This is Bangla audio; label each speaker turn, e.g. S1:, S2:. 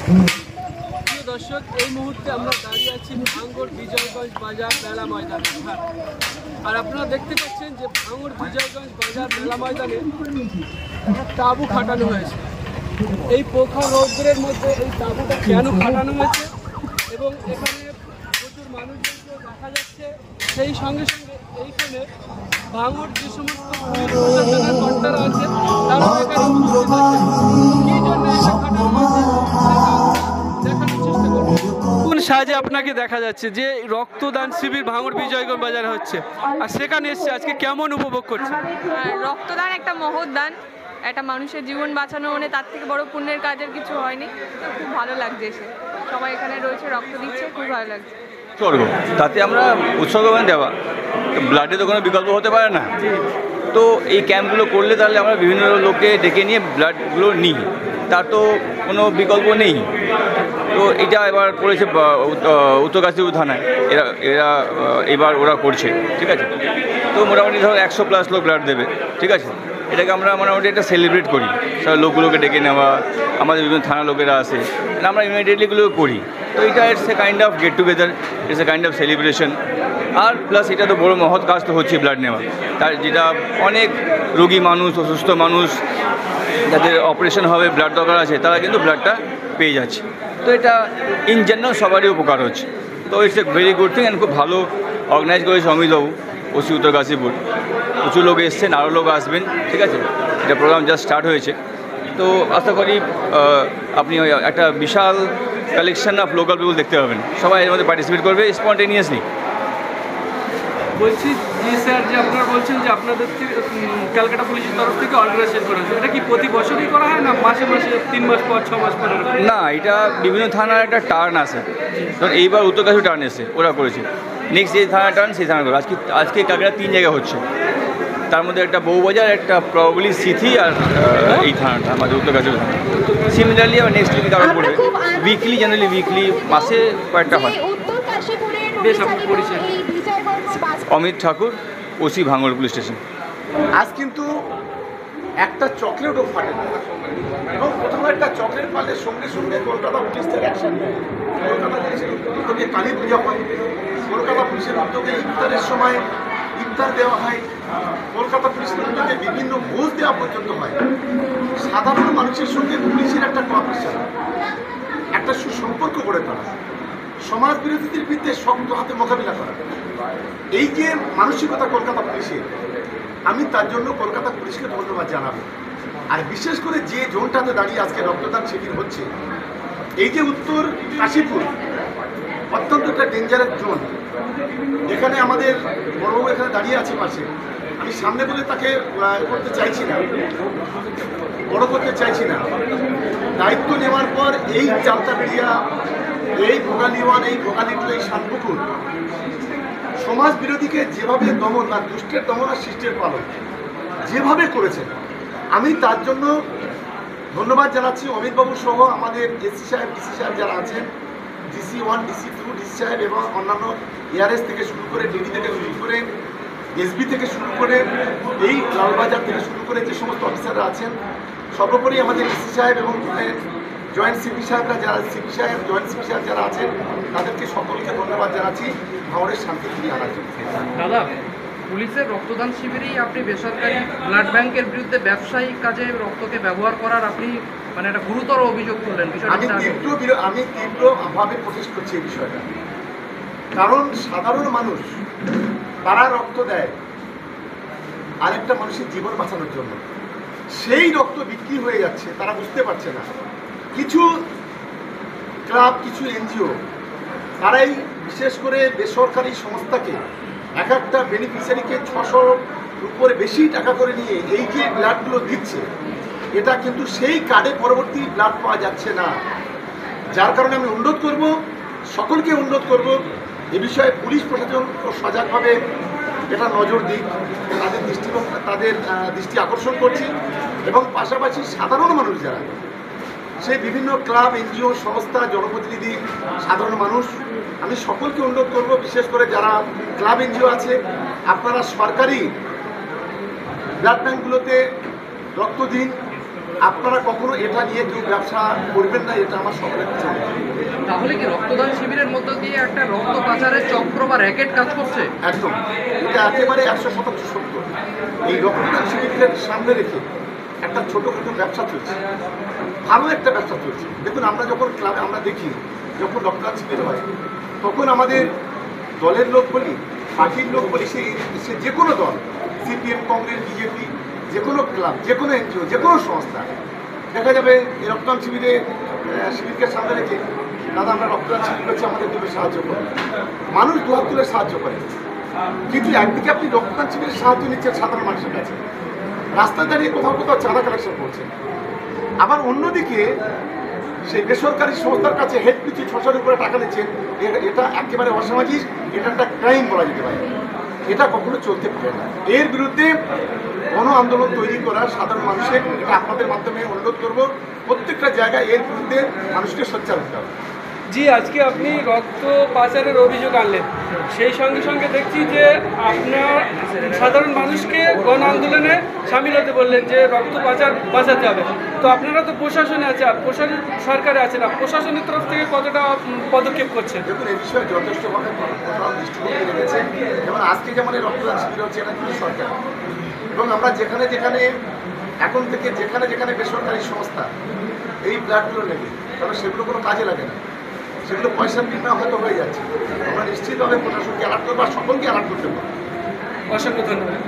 S1: প্রিয় দর্শক, এই মুহূর্তে আমরা দাঁড়িয়ে আছি ভাঙড় বিজয়গঞ্জ বাজার মেলা ময়দানে। আর আপনারা দেখতে পাচ্ছেন যে ভাঙড় বিজয়গঞ্জ বাজার মেলা ময়দানে একটা তাঁবু খাটানো হয়েছে। এই প্রখর রৌদ্রের মধ্যে এই তাঁবুটা কেন খাটানো হয়েছে এবং এখানে প্রচুর মানুষজনকে দেখা যাচ্ছে। সেই সঙ্গে সঙ্গে এইখানে ভাঙড় যে সমস্ত পুলিশ প্রশাসনের কর্তারা আছে তারা এখানে উপস্থিত আছে। কী জন্য এটা খাটানো হয়েছে দেখানোর চেষ্টা করব। কোন সাহায্যে আপনাকে দেখা যাচ্ছে যে রক্তদান শিবির ভাঙড় বিজয়গঞ্জ বাজারে হচ্ছে, আর সেখানে এসছে আজকে কেমন উপভোগ করছে?
S2: রক্তদান একটা মহৎ দান, একটা মানুষের জীবন বাঁচানো মানে তার থেকে বড় পুণ্যের কাজের কিছু হয়নি। তো খুব ভালো লাগছে এসে, সবাই এখানে রয়েছে, রক্ত দিচ্ছে, খুব ভালো লাগছে।
S3: স্বর্গ তাতে আমরা উৎসর্গমান দেওয়া, ব্লাডে তো কোনো বিকল্প হতে পারে না। তো এই ক্যাম্পগুলো করলে তাহলে আমরা বিভিন্ন লোককে ডেকে নিয়ে ব্লাডগুলো নিই, তার তো কোনো বিকল্প নেই। তো এটা এবার করেছে উত্তর কাশীপুর থানায়, এরা এবার ওরা করছে, ঠিক আছে। তো মোটামুটি ধরো 100+ লোক ব্লাড দেবে, ঠিক আছে। এটাকে আমরা মোটামুটি একটা সেলিব্রেট করি, সব লোকগুলোকে ডেকে নেওয়া, আমাদের বিভিন্ন থানা লোকেরা আসে, আমরা ইমিডিয়েটলিগুলো করি। তো এটা it's a kind of get together, it's a kind of celebration. আর প্লাস এটা তো বড় মহৎ কাজ তো হচ্ছে ব্লাড নেওয়া, তার যেটা অনেক রোগী মানুষ, অসুস্থ মানুষ যাদের অপারেশন হবে, ব্লাড দরকার আছে, তারা কিন্তু ব্লাডটা পেয়ে যাচ্ছে। তো এটা ইন জেনারেল সবারই উপকার হচ্ছে। তো it's a very good thing and খুব ভালো অর্গানাইজ করেছে অমিতবাবু, ওসি উত্তর কাশীপুর। প্রচুর লোক এসছেন, আরও লোক আসবেন, ঠিক আছে। এটা প্রোগ্রাম জাস্ট স্টার্ট হয়েছে। তো আশা করি আপনি একটা বিশাল কালেকশন অফ লোকাল পিপল দেখতে পাবেন, সবাই এর মধ্যে পার্টিসিপেট করবে স্পন্টেনিয়াসলি।
S1: বলছি জি স্যার, যে আপনারা বলছেন যে আপনাদের ক্যালকাটা পুলিশের তরফ থেকে অর্গানাইজেশন করা হয়েছে, এটা কি প্রতি বছরই করা হয় না মাসে মাসে 3 মাস পর 6 মাস পর?
S3: না, এটা বিভিন্ন থানার একটা টার্ন আছে। ধরুন এইবার উত্তর কাশীপুর টার্ন এসে ওরা করেছে, নেক্সট যে থানা টার্ন সেই থানা করে। আজকে ক্যালকাটা 3 জায়গায় হচ্ছে, তার মধ্যে একটা বউবাজার, একটা প্রবাবলি সিথি, আর এই থানাটা আমাদের উত্তর কাশীপুর থানা। সিমিলারলি আবার নেক্সট উইকে আরও করবে, উইকলি, জেনারেলি উইকলি, মাসে কয়েকটা হয়।
S1: বেশ, আপনি পরিচয়।
S3: অমিত ঠাকুর, ওসি ভাঙড় পুলিশ স্টেশন।
S4: আজ কিন্তু একটা চকলেটও ফাটে না, এবং প্রথমে একটা চকলেট ফাটলে সঙ্গে সঙ্গে কলকাতা পুলিশের অ্যাকশন নেয়। কলকাতা পুলিশের উদ্যোগে কালী পূজা হয়, কলকাতা পুলিশের উদ্যোগে ইফতারের সময় ইফতার দেওয়া হয়, কলকাতা পুলিশের উদ্যোগে বিভিন্ন ভোজ দেওয়া পর্যন্ত হয়। সাধারণ মানুষের সঙ্গে পুলিশের একটা কোঅপারেশন, একটা সুসম্পর্ক গড়ে তোলা, সমাজ বিরোধীদের বিরুদ্ধে শক্ত হাতে মোকাবিলা করা, এই যে মানসিকতা কলকাতা পুলিশের, আমি তার জন্য কলকাতা পুলিশকে ধন্যবাদ জানাবো। আর বিশেষ করে যে জোনটাতে দাঁড়িয়ে আজকে রক্তদান শিবির হচ্ছে, এই যে উত্তর কাশীপুর অত্যন্ত একটা ডেঞ্জারাস জোন। এখানে আমাদের বড়বাবু এখানে দাঁড়িয়ে আছে পাশে, আমি সামনে বলে তাকে করতে চাইছি না, বড় করতে চাইছি না। দায়িত্ব নেওয়ার পর এই চালতাবেড়িয়া, এই ভোগালীওয়ান, এই ভোগালীটু, এই শানপুকুর সমাজ বিরোধীকে যেভাবে দমন, না দুষ্টের দমন আর শিষ্টের পালন যেভাবে করেছেন, আমি তার জন্য ধন্যবাদ জানাচ্ছি অমিতবাবু সহ আমাদের এসি সাহেব, ডিসি সাহেব যারা আছেন, ডিসি 1, ডিসি 2, ডিসি সাহেব এবং অন্যান্য এআরএস থেকে শুরু করে, ডিডি থেকে শুরু করে, এসবি থেকে শুরু করে, এই লালবাজার থেকে শুরু করে যে সমস্ত অফিসাররা আছেন, সর্বোপরি আমাদের ডিসি সাহেব এবং জয়েন্ট সিপি সাহেবরা যারা, সিপি সাহেব, জয়েন্ট সিপি সাহেব যারা আছেন, তাদেরকে সকলকে ধন্যবাদ জানাচ্ছি ভাঙড়ের শান্তি ফিরিয়ে আনার জন্য।
S5: দাদা, পুলিশের রক্তদান শিবিরেই আপনি বেসরকারি ব্লাড ব্যাংকের বিরুদ্ধে ব্যবসায়িক কাজে রক্তকে ব্যবহার করার আপনি মানে একটা গুরুতর অভিযোগ করলেন।
S4: আমি তীব্রভাবে প্রতিষ্ঠা করছি এই বিষয়টা, কারণ সাধারণ মানুষ তারা রক্ত দেয় আরেকটা মানুষের জীবন বাঁচানোর জন্য, সেই রক্ত বিক্রি হয়ে যাচ্ছে, তারা বুঝতে পারছে না। কিছু ক্লাব, কিছু এনজিও তারাই বিশেষ করে বেসরকারি সংস্থাকে এক একটা বেনিফিশিয়ারিকে 600 উপরে বেশি টাকা করে নিয়ে এই যে ব্লাডগুলো দিচ্ছে, এটা কিন্তু সেই কার্ডে পরবর্তী ব্লাড পাওয়া যাচ্ছে না। যার কারণে আমি অনুরোধ করব, সকলকে অনুরোধ করব, এ বিষয়ে পুলিশ প্রশাসন সজাগভাবে এটা নজর দিক, তাদের দৃষ্টি আকর্ষণ করছি। এবং পাশাপাশি সাধারণ মানুষ যারা, সেই বিভিন্ন ক্লাব, এনজিও, সংস্থা, জনপ্রতিনিধি, সাধারণ মানুষ, আমি সকলকে অনুরোধ করব, বিশেষ করে যারা ক্লাব এনজিও আছে, আপনারা সরকারি ব্লাড ব্যাঙ্কগুলোতে রক্ত দিন, আপনারা কখনো এটা নিয়ে কেউ ব্যবসা করবেন না, এটা আমার সকলের চাই।
S5: তাহলে কি রক্তদান শিবিরের মধ্য দিয়ে একটা রক্ত পাচারের চক্র বা র্যাকেট কাজ করছে?
S4: একদম, এটা একেবারে 100% সত্য। এই রক্তদান শিবিরকে সামনে রেখে একটা ছোটোখাটো ব্যবসা চলছে, ভালো একটা ব্যবসা চলছে। দেখুন, আমরা যখন ক্লাবে আমরা দেখি যখন রক্তদান শিবির হয়, তখন আমাদের দলের লোক বলি, পার্টির লোক বলি, সে যে কোনো দল, সিপিএম, কংগ্রেস, বিজেপি, যে কোনো ক্লাব, যে কোনো এনজিও, যে কোনো সংস্থা, দেখা যাবে এই রক্তদান শিবিরকে সামনে রেখে, দাদা আমরা রক্তদান শিবির হচ্ছে, আমাদের দুটো সাহায্য করে, মানুষ দুহাত তুলে সাহায্য করে। কিন্তু একদিকে আপনি রক্তদান শিবিরের সাহায্য নিচ্ছেন সাধারণ মানুষের কাছে, রাস্তায় দাঁড়িয়ে কোথাও কোথাও চাঁদা কালেকশন করছেন, আবার অন্যদিকে সেই বেসরকারি সংস্থার কাছে হেড পিছু 600 উপরে টাকা নিচ্ছেন। এটা একেবারে অসামাজিক, এটা একটা ক্রাইম বলা যেতে পারে। এটা কখনো চলতে পারে না। এর বিরুদ্ধে গণ আন্দোলন তৈরি করা সাধারণ মানুষের, এটা আপনাদের মাধ্যমে অনুরোধ করব, প্রত্যেকটা জায়গায় এর বিরুদ্ধে মানুষকে সোচ্চার হতে হবে।
S1: জি, আজকে আপনি রক্ত পাচারের অভিযোগ আনলেন, সেই সঙ্গে সঙ্গে দেখছি যে আপনার সাধারণ মানুষকে গণ আন্দোলনে সামিল হতে বললেন যে রক্ত পাচার বাঁচাতে হবে। তো আপনারা তো প্রশাসনে আছে, আর প্রশাসন সরকারে আছে না, প্রশাসনের তরফ থেকে কতটা পদক্ষেপ করছেন?
S4: দেখুন, এই বিষয়ে যথেষ্টভাবে দৃষ্টিভঙ্গি রেখেছে। যেমন আজকে যেমন এই রক্তদান শিবির হচ্ছে, এটা কিন্তু সরকার, এবং আমরা যেখানে যেখানে এখন থেকে যেখানে যেখানে বেসরকারি সংস্থা এই ব্লাডগুলো নেবে, কারণ সেগুলো কোনো কাজে লাগে না, সেগুলো পয়সার বিনিময়ে হয়তো হয়ে যাচ্ছে, আমরা নিশ্চিতভাবে প্রশাসনকে অ্যালার্ট করবো, আর সকলকে অ্যালার্ট করতে পারবো।
S1: অসংখ্য ধন্যবাদ।